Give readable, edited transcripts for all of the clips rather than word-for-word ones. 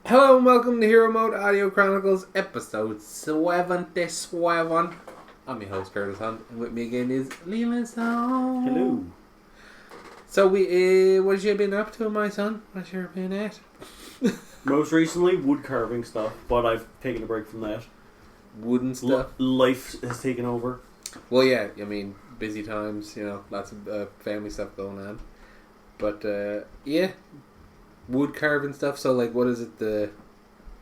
Hello and welcome to Hero Mode Audio Chronicles, episode 77. I'm your host, Curtis Hunt, and with me again is Leeland Stone. Hello. So what have you been up to, my son? What's your been at? Most recently, wood carving stuff, but I've taken a break from that. Wooden stuff? Life has taken over. Well, yeah, I mean, busy times, lots of family stuff going on. But, yeah, wood carving stuff. So, like, what is it?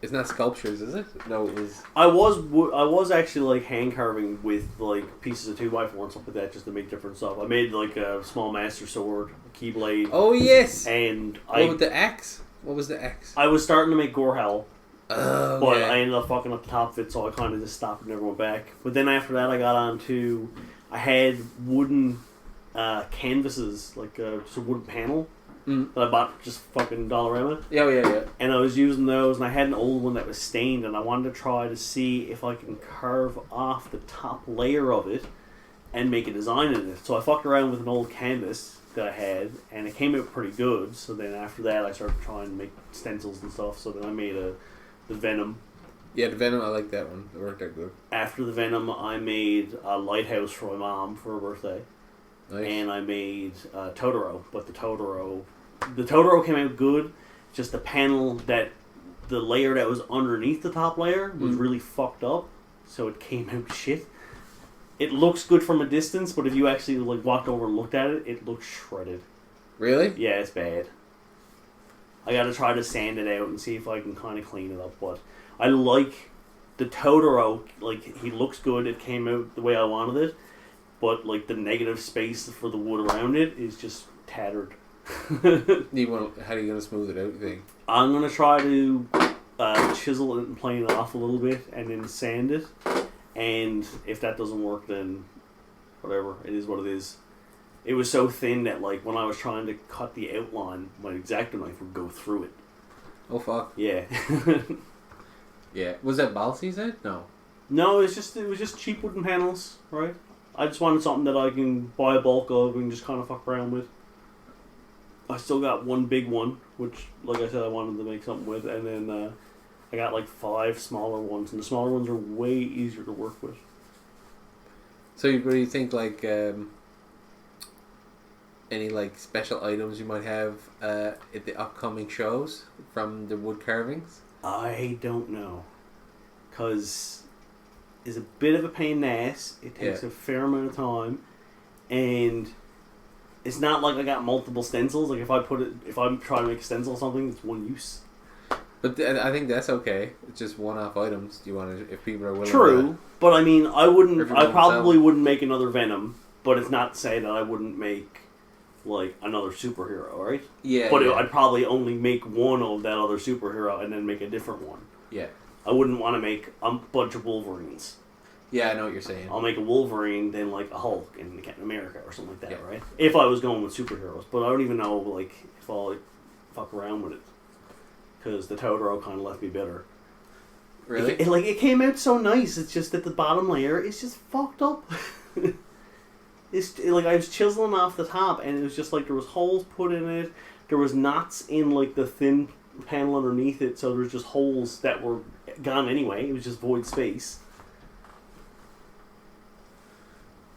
It's not sculptures, is it? No, it was. I was actually like hand carving with like pieces of 2x4 and stuff like that, just to make different stuff. I made like a small master sword, a keyblade. Oh yes. And what was the axe? What was the axe? I was starting to make Gorehell. Oh, but yeah. I ended up fucking up the top of it, so I kind of just stopped and never went back. But then after that, I got on to, I had wooden canvases, like just a wooden panel that I bought just fucking Dollarama. Yeah. And I was using those, and I had an old one that was stained, and I wanted to try to see if I can carve off the top layer of it and make a design in it. So I fucked around with an old canvas that I had, and it came out pretty good. So then after that, I started trying to make stencils and stuff. So then I made the Venom. Yeah, the Venom, I like that one. It worked out good. After the Venom, I made a lighthouse for my mom for her birthday. Nice. And I made Totoro, but the Totoro came out good. Just the panel the layer that was underneath the top layer was really fucked up, so it came out shit. It looks good from a distance, but if you actually like walked over and looked at it, it looks shredded. Really? Yeah, it's bad. I gotta try to sand it out and see if I can kind of clean it up, but I like the Totoro. Like, he looks good. It came out the way I wanted it. But, like, the negative space for the wood around it is just tattered. How are you going to smooth it out, you think? I'm going to try to chisel it and plane it off a little bit and then sand it. And if that doesn't work, then whatever. It is what it is. It was so thin that, like, when I was trying to cut the outline, my X-Acto knife would go through it. Oh, fuck. Yeah. Yeah. Was that balsa, you said? No. No, it was just cheap wooden panels, right? I just wanted something that I can buy a bulk of and just kind of fuck around with. I still got one big one, which, like I said, I wanted to make something with, and then I got like 5 smaller ones, and the smaller ones are way easier to work with. So, what do you think, like, any, like, special items you might have at the upcoming shows from the wood carvings? I don't know, because it's a bit of a pain in the ass. It takes a fair amount of time, and it's not like I got multiple stencils. Like, if I'm trying to make a stencil or something, it's one use. But I think that's okay. It's just one-off items. Do you want to, if people are willing? True, but I mean, I probably sell. wouldn't make another Venom, but it's not to say that I wouldn't make like another superhero, right? Yeah. But yeah. I'd probably only make one of that other superhero and then make a different one. Yeah. I wouldn't want to make a bunch of Wolverines. Yeah, I know what you're saying. I'll make a Wolverine, then like a Hulk and Captain America or something like that, right? If I was going with superheroes, but I don't even know like if I'll like, fuck around with it, because the Totoro kind of left me bitter. Really? It came out so nice. It's just that the bottom layer is just fucked up. Like, I was chiseling off the top, and it was just like there was holes put in it. There was knots in like the thin panel underneath it, so there was just holes that were gone anyway. It was just void space.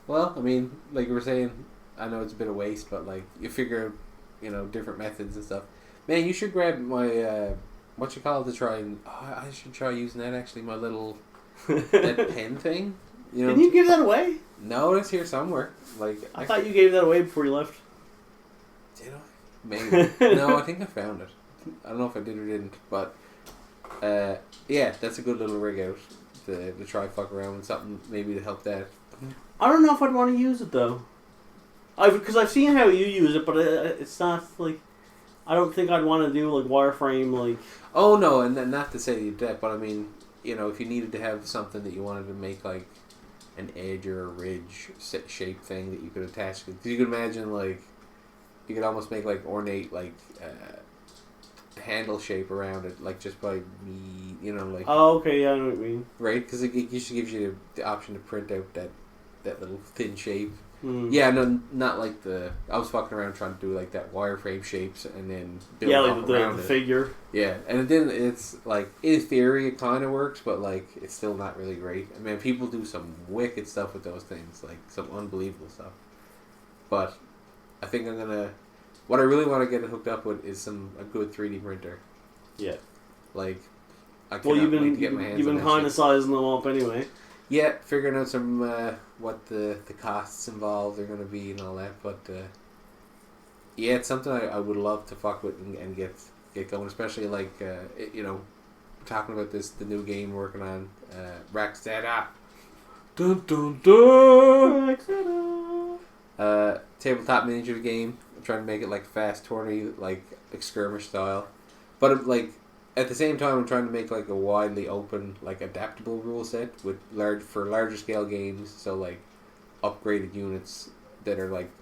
Well, I mean, like you were saying, I know it's a bit of waste, but like you figure, different methods and stuff. Man, you should grab my what you call it to try and I should try using that actually. My little that pen thing. Didn't you give that away? No, it's here somewhere. Like I thought you gave that away before you left. Did I? Maybe. No, I think I found it. I don't know if I did or didn't, but yeah, that's a good little rig out to try fuck around with something maybe to help that. I don't know if I'd want to use it though. Because I've seen how you use it, but it's not like I don't think I'd want to do like wireframe like. Oh no, and then not to say you did, but I mean, if you needed to have something that you wanted to make like an edge or a ridge shape thing that you could attach to, because you could imagine like you could almost make like ornate like handle shape around it, like just by me, like. Oh, okay, yeah, I know what you mean. Right, because it usually gives you the option to print out that that little thin shape. Mm. Yeah, no, not like the. I was fucking around trying to do like that wireframe shapes and then build like up around the it. figure. Yeah, and then it's like in theory it kind of works, but like it's still not really great. I mean, people do some wicked stuff with those things, like some unbelievable stuff. But I think I'm gonna. What I really want to get hooked up with is a good 3D printer. Yeah. Like, You've been kind shit. of sizing them up anyway. Yeah, figuring out some what the costs involved are going to be and all that. But yeah, it's something I would love to fuck with and get going. Especially like talking about the new game we're working on, Rakzetta. Dun dun dun. Rakzetta. Tabletop miniature game. I'm trying to make it like fast, tourney, like skirmish style, but like. At the same time, I'm trying to make like a widely open, like adaptable rule set with larger scale games. So like upgraded units that are like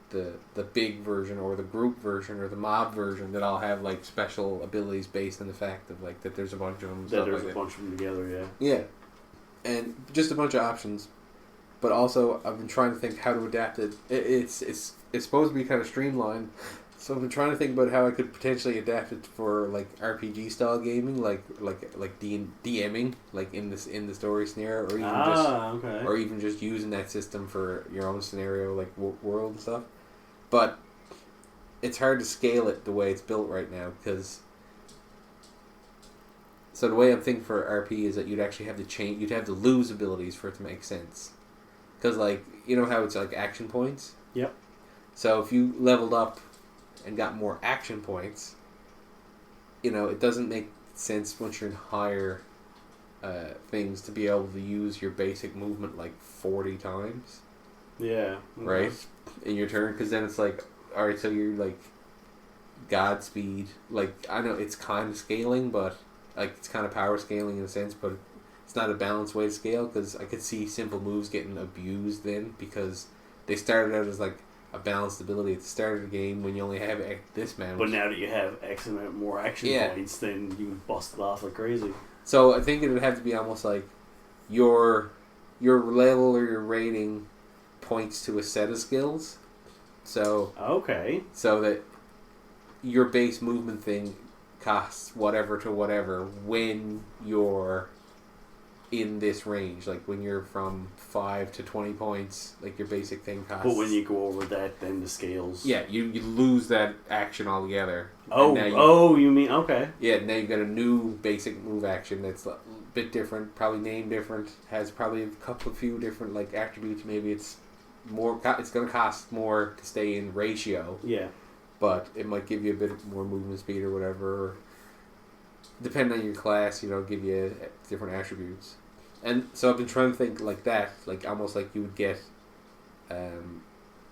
the big version or the group version or the mob version that all have like special abilities based on the fact of like that there's a bunch of them. That there's a bunch of them together, yeah. Yeah, and just a bunch of options. But also, I've been trying to think how to adapt it. It's supposed to be kind of streamlined. So I've been trying to think about how I could potentially adapt it for like RPG style gaming, like DMing, like in the story scenario, or even just using that system for your own scenario, like world and stuff. But it's hard to scale it the way it's built right now because. So the way I'm thinking for RP is that you'd actually have to change, you'd have to lose abilities for it to make sense, because like you know how it's like action points. Yep. So if you leveled up and got more action points, it doesn't make sense once you're in higher things to be able to use your basic movement like 40 times. Yeah. Mm-hmm. Right? In your turn, because then it's like, alright, so you're like Godspeed. Like, I know it's kind of scaling, but like it's kind of power scaling in a sense, but it's not a balanced way to scale because I could see simple moves getting abused then because they started out as like a balanced ability at the start of the game when you only have this amount. But now that you have X amount more action points, then you can bust it off like crazy. So I think it would have to be almost like your level or your rating points to a set of skills. So so that your base movement thing costs whatever to whatever when you're in this range, like when you're from 5 to 20 points, like your basic thing costs. But when you go over that, then the scales. Yeah, you lose that action altogether. You mean okay? Yeah, now you've got a new basic move action that's a bit different, probably named different, has probably a few different like attributes. Maybe it's more. It's going to cost more to stay in ratio. Yeah, but it might give you a bit more movement speed or whatever. Depending on your class, give you different attributes. And so I've been trying to think like that, like almost like you would get,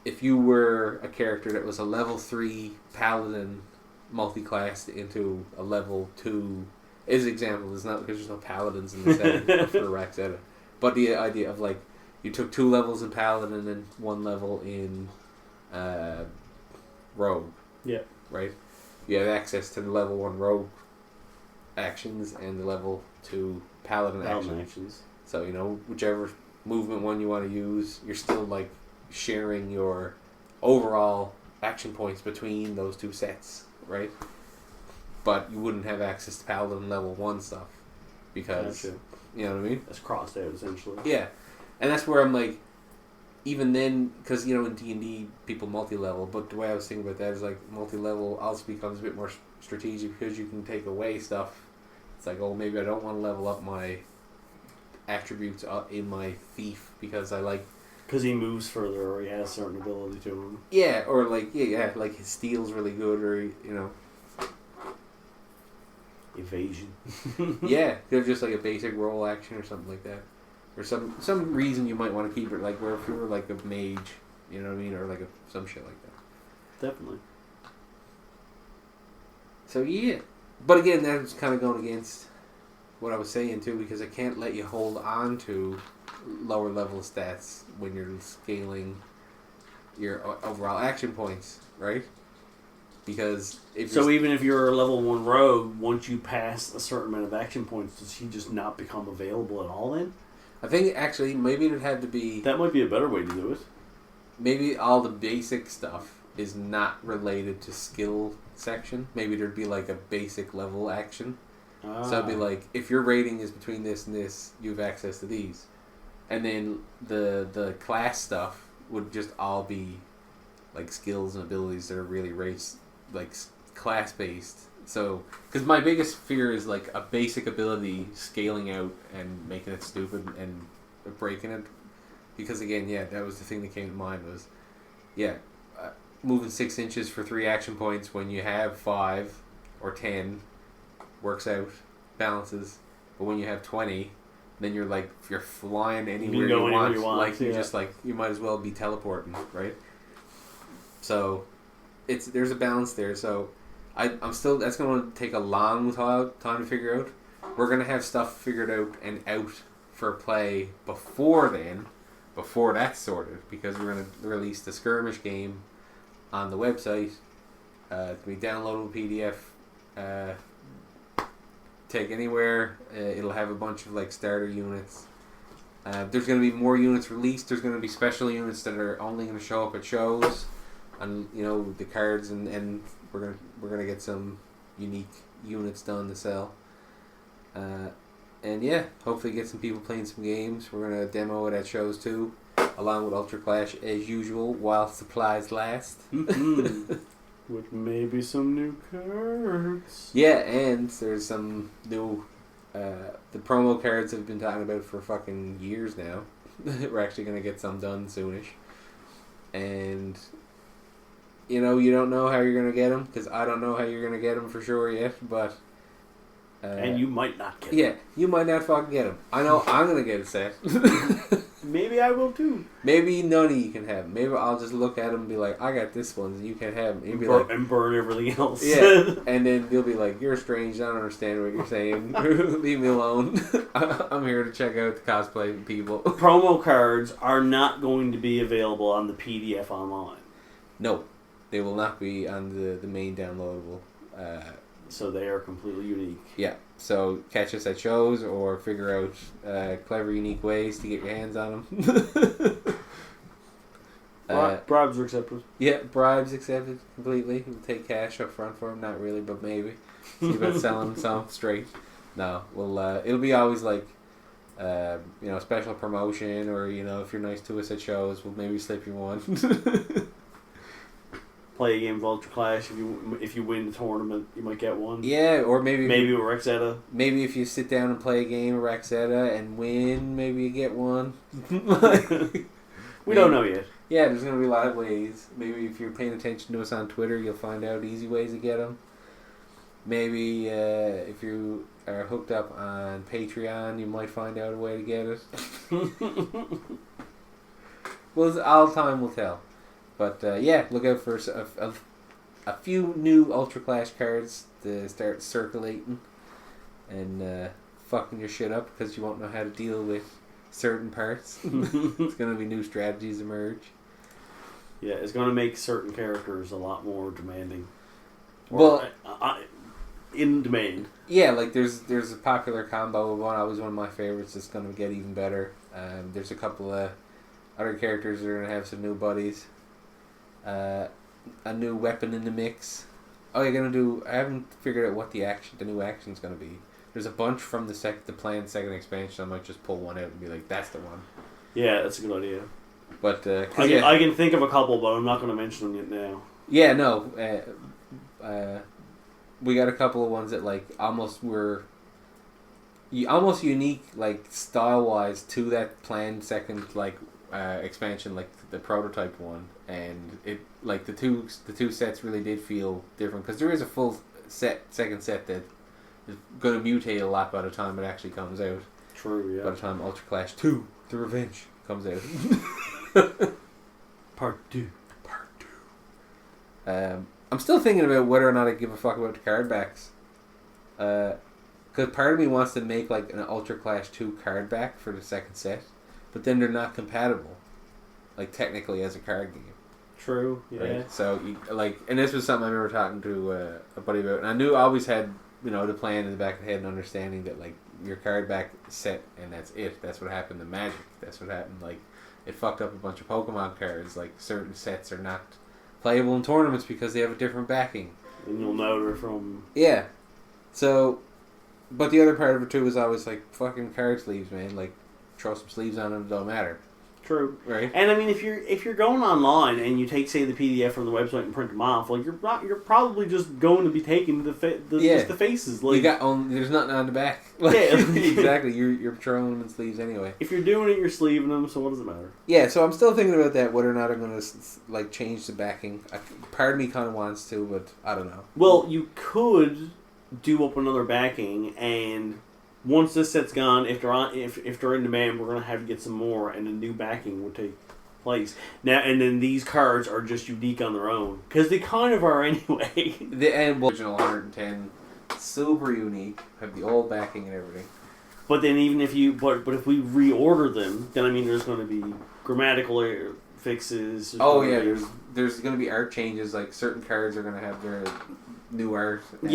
if you were a character that was a level 3 paladin multi-classed into a level 2, as an example, it's not because there's no paladins in the setting for Rakzetta, but the idea of like you took 2 levels in paladin and 1 level in rogue. Yeah. Right. You have access to the level 1 rogue actions and the level 2 paladin actions. So whichever movement one you want to use, you're still like sharing your overall action points between those 2 sets, right? But you wouldn't have access to paladin level 1 stuff because you know what I mean. That's crossed out essentially. Yeah, and that's where I'm like, even then, because in D&D people multi-level, but the way I was thinking about that is like multi-level also becomes a bit more strategic because you can take away stuff. It's like, oh, maybe I don't want to level up my attributes in my thief because I like... Because he moves further or he has certain ability to him. Yeah, or like, like his steal's really good or, Evasion. Yeah, there's just like a basic roll action or something like that. Or some reason you might want to keep it, like where if you were like a mage, you know what I mean? Or like some shit like that. Definitely. So yeah. But again, that's kind of going against what I was saying too, because I can't let you hold on to lower level stats when you're scaling your overall action points, right? Because even if you're a level 1 rogue, once you pass a certain amount of action points, does he just not become available at all then? I think actually maybe it'd have to be That might be a better way to do it. maybe all the basic stuff is not related to skill section. Maybe there'd be like a basic level action. So it'd be like, if your rating is between this and this, you have access to these. And then the class stuff would just all be like skills and abilities that are really class based. So, because my biggest fear is like a basic ability scaling out and making it stupid and breaking it. Because again, yeah, that was the thing that came to mind was, moving 6 inches for 3 action points when you have 5 or 10 works out, balances. But when you have 20, then you're flying anywhere you want. Like you're just like, you might as well be teleporting, right? So there's a balance there. So that's going to take a long time to figure out. We're going to have stuff figured out and out for play before that's sorted, because we're going to release the skirmish game on the website. It's going to be downloadable PDF. Take anywhere. It'll have a bunch of like starter units. There's going to be more units released. There's going to be special units that are only going to show up at shows, and the cards, and we're gonna get some unique units done to sell. And yeah, hopefully get some people playing some games. We're gonna demo it at shows too, along with Ultra Clash as usual, while supplies last. With maybe some new cards. Yeah, and there's some new the promo cards have been talking about for fucking years now. We're actually gonna get some done soonish, and you don't know how you're gonna get them, because I don't know how you're gonna get them for sure yet, but. And you might not get them. Yeah, you might not fucking get them. I know I'm gonna get a set. Maybe I will too. Maybe none of you can have them. Maybe I'll just look at them and be like, I got this one, and you can't have them. And burn everything else. Yeah, and then you'll be like, you're strange, I don't understand what you're saying. Leave me alone. I'm here to check out the cosplay people. Promo cards are not going to be available on the PDF online. No, they will not be on the main downloadable. So they are completely unique. Yeah. So catch us at shows or figure out clever, unique ways to get your hands on them. Bribes are accepted. Yeah, bribes accepted completely. We'll take cash up front for them. Not really, but maybe. See about selling some straight. No, it'll be always like, special promotion, or if you're nice to us at shows, we'll maybe slip you one. Play a game of Ultra Clash. If you win the tournament, you might get one. Yeah, or maybe with Rakzetta. Maybe if you sit down and play a game of Rakzetta and win, maybe you get one. We don't know yet. Yeah, there's going to be a lot of ways. Maybe if you're paying attention to us on Twitter, you'll find out easy ways to get them. Maybe if you are hooked up on Patreon, you might find out a way to get it. Well, all time will tell. But look out for a few new Ultra Clash cards to start circulating and fucking your shit up, because you won't know how to deal with certain parts. It's going to be new strategies emerge. Yeah, it's going to make certain characters a lot more demanding. In demand. Yeah, like there's a popular combo one. Always one of my favorites. That's going to get even better. There's a couple of other characters that are going to have some new buddies. A new weapon in the mix. Oh, you're gonna do. I haven't figured out what the new action's gonna be. There's a bunch from the planned second expansion. I might just pull one out and be like, "That's the one." Yeah, that's a good idea. But I can think of a couple, but I'm not going to mention them yet now. Yeah, no. We got a couple of ones that almost unique, style wise, to that planned second expansion, the prototype one, and it the two sets really did feel different, because there is a full second set that is going to mutate a lot by the time it actually comes out. True, yeah. By the time Ultra Clash 2, The Revenge, comes out. Part 2. I'm still thinking about whether or not I give a fuck about the card backs. Because part of me wants to make an Ultra Clash 2 card back for the second set, but then they're not compatible, technically as a card game. True, yeah. Right? So, and this was something I remember talking to a buddy about, and I knew I always had the plan in the back of the head and understanding that like your card back set and that's it. That's what happened to Magic. That's what happened. Like it fucked up a bunch of Pokemon cards. Like certain sets are not playable in tournaments because they have a different backing. And you'll know they're from... Yeah. So, but the other part of it too is always like fucking card sleeves, man. Like throw some sleeves on them, it don't matter. True. Right. And I mean, if you're going online and you take, say, the PDF from the website and print them off, like you're probably just going to be taking just the faces. Like there's nothing on the back. Like, yeah, exactly. You're throwing them in sleeves anyway. If you're doing it, you're sleeving them. So what does it matter? Yeah. So I'm still thinking about that. Whether or not I'm going to like change the backing. Part of me kind of wants to, but I don't know. Well, you could do up another backing and. Once this set's gone, if they're in demand, we're gonna have to get some more, and a new backing would take place. Now, and then these cards are just unique on their own because they kind of are anyway. The original 110, super unique, have the old backing and everything. But then even if you but if we reorder them, then I mean there's going to be grammatical fixes. Oh yeah, there's going to be art changes. Like certain cards are going to have their new art. And,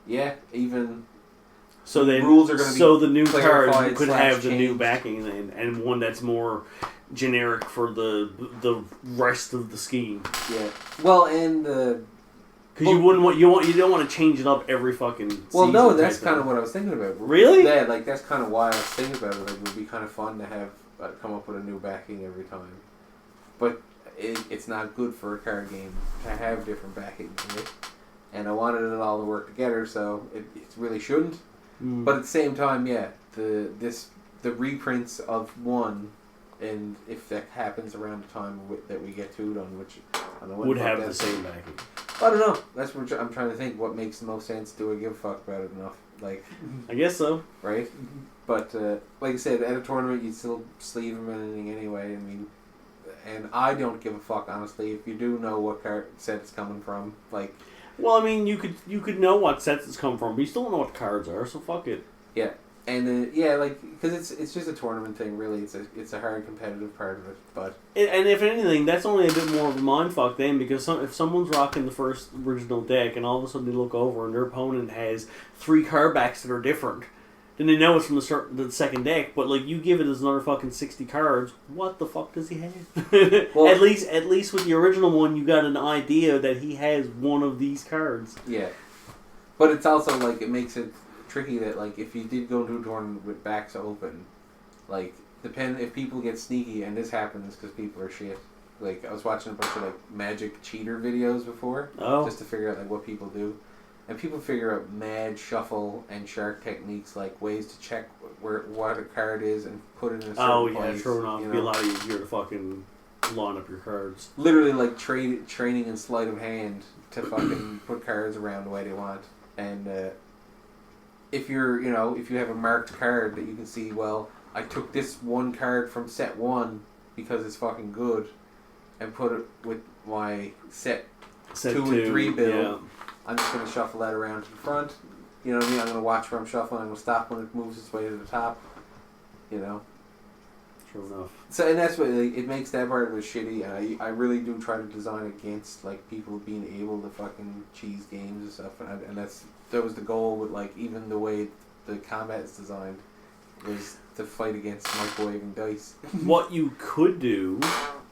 yeah, even. So then, rules are going to be the new card could have the changed. new backing and one that's more generic for the rest of the scheme. Yeah. Well, and because you don't want to change it up every fucking. Well, season no, that's kind of what I was thinking about. Really? Yeah, like that's kind of why I was thinking about it. Like, it would be kind of fun to have come up with a new backing every time, but it's not good for a card game to have different backings, right? And I wanted it all to work together, so it really shouldn't. But at the same time, yeah, the reprints of one, and if that happens around the time that we get to it on, which I don't know would have the same backing. I don't know. That's what I'm trying to think. What makes the most sense? Do I give a fuck about it enough? Like, I guess so. Right, but like I said, at a tournament, you'd still sleeve them and anything anyway. I mean, and I don't give a fuck honestly. If you do know what card set it's coming from, like. Well, I mean, you could know what sets it's come from, but you still don't know what the cards are, so fuck it. Yeah, and like because it's just a tournament thing, really. It's a hard competitive part of it, but and if anything, that's only a bit more of a mindfuck then, because if someone's rocking the first original deck and all of a sudden they look over and their opponent has 3 card backs that are different, then they know it's from the second deck. But like you give it as another fucking 60 cards, what the fuck does he have? Well, at least with the original one, you got an idea that he has one of these cards. Yeah, but it's also like it makes it tricky that like if you did go to a tournament with backs open, like if people get sneaky, and this happens because people are shit. Like I was watching a bunch of like Magic cheater videos before, just to figure out like what people do. And people figure out mad shuffle and shark techniques, like ways to check what a card is and put it in a certain place. True enough. It'd be a lot easier to fucking line up your cards. Literally, like training in sleight of hand to fucking put cards around the way they want. And if you have a marked card that you can see, well, I took this one card from set 1 because it's fucking good, and put it with my set 2 and 3 build. Yeah. I'm just going to shuffle that around to the front. You know what I mean? I'm going to watch where I'm shuffling. I'm going to stop when it moves its way to the top. You know? True enough. So, and that's what it makes that part of it shitty. And I really do try to design against like people being able to fucking cheese games and stuff. And that was the goal with like even the way the combat is designed was to fight against microwaving dice. What you could do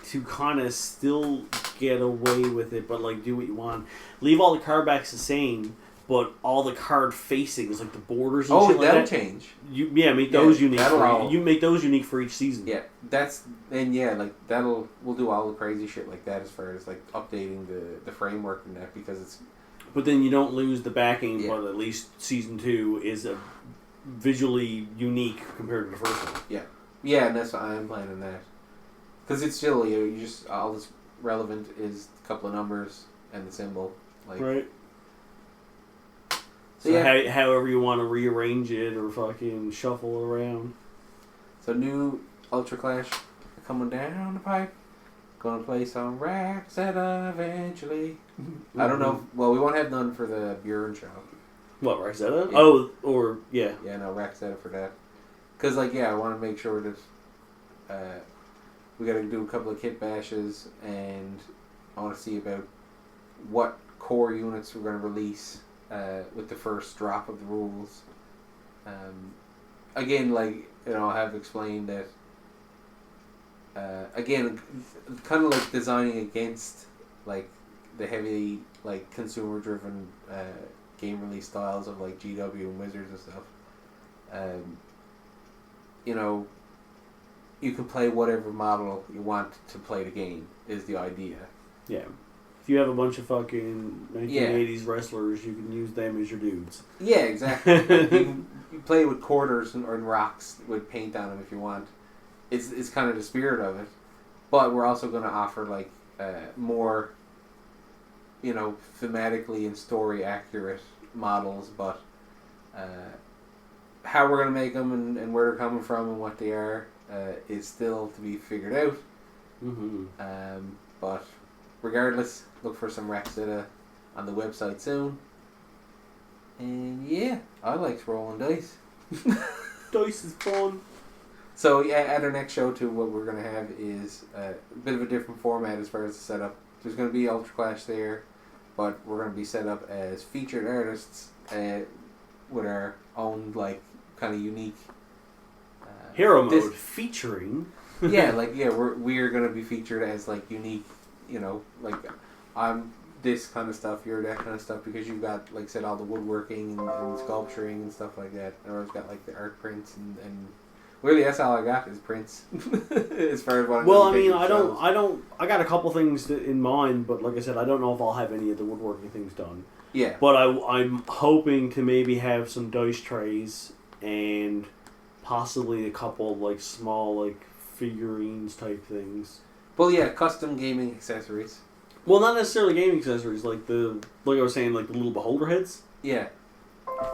to kind of still get away with it, but like do what you want. Leave all the card backs the same, but all the card facings, like the borders and shit like that. Oh, that'll change. Make those unique. You make those unique for each season. Yeah, we'll do all the crazy shit like that as far as like updating the framework and that because it's. But then you don't lose the backing, but at least season 2 is a visually unique compared to the first one. Yeah, and that's why I'm planning that. Because it's still, you just, all that's relevant is a couple of numbers and the symbol. Like, right. So however you want to rearrange it or fucking shuffle it around. So new Ultra Clash coming down the pipe. Gonna play some Rakzetta eventually. I don't know. Well, we won't have none for the Buren show. What, Rakzetta? Yeah. Oh, or, yeah. Yeah, no, Rakzetta for that. Because, like, I want to make sure that we got to do a couple of kit bashes, and I want to see about what core units we're going to release with the first drop of the rules. Again, like, you know, I have explained that. Again, kind of like designing against like the heavy like consumer driven game release styles of like GW and Wizards and stuff. You know, you can play whatever model you want to play the game is the idea. Yeah. If you have a bunch of fucking 1980s wrestlers, you can use them as your dudes. Yeah, exactly. Like you play with quarters or rocks with paint on them if you want. It's kind of the spirit of it. But we're also going to offer like more, you know, thematically and story accurate models, but how we're going to make them and where they're coming from and what they are is still to be figured out. Mm-hmm. But regardless, look for some Rakzetta on the website soon. And yeah, I like rolling dice. Dice is fun. So yeah, at our next show too, what we're going to have is a bit of a different format as far as the setup. There's going to be Ultra Clash there, but we're going to be set up as featured artists with our own like kind of unique hero mode featuring. we're going to be featured as like unique, you know, like I'm this kind of stuff, you're that kind of stuff, because you've got, like I said, all the woodworking and sculpturing and stuff like that. And I've got like the art prints and really that's all I got is prints as far as what I'm I got a couple things in mind, but like I said, I don't know if I'll have any of the woodworking things done. Yeah. But I'm hoping to maybe have some dice trays and possibly a couple of like small like figurines type things. Well, yeah, custom gaming accessories. Well, not necessarily gaming accessories, like I was saying, like the little beholder heads. Yeah.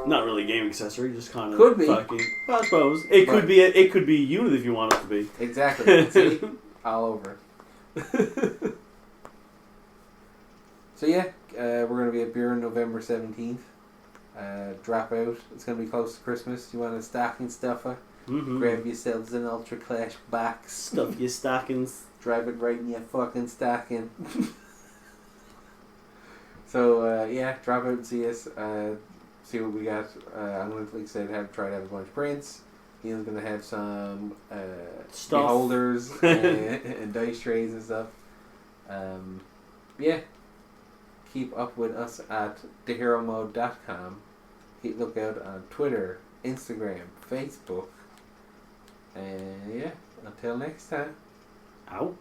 Not really a gaming accessory, just kind of could be. Fucking, well, I suppose it could be. It could be a unit if you want it to be. Exactly. See, all over. So yeah, we're gonna be at Beer on November 17th. Drop out. It's gonna be close to Christmas. You want a stocking stuffer? Mm-hmm. Grab yourselves an Ultra Clash box. Stuff your stockings. Drive it right in your fucking stocking. So yeah, drop out and see us. See what we got. I'm gonna, like I said, try to have a bunch of prints. Ian's gonna have some beholders and dice trays and stuff. Yeah. Keep up with us at theheromode.com. Keep look out on Twitter, Instagram, Facebook. And yeah, until next time. Out.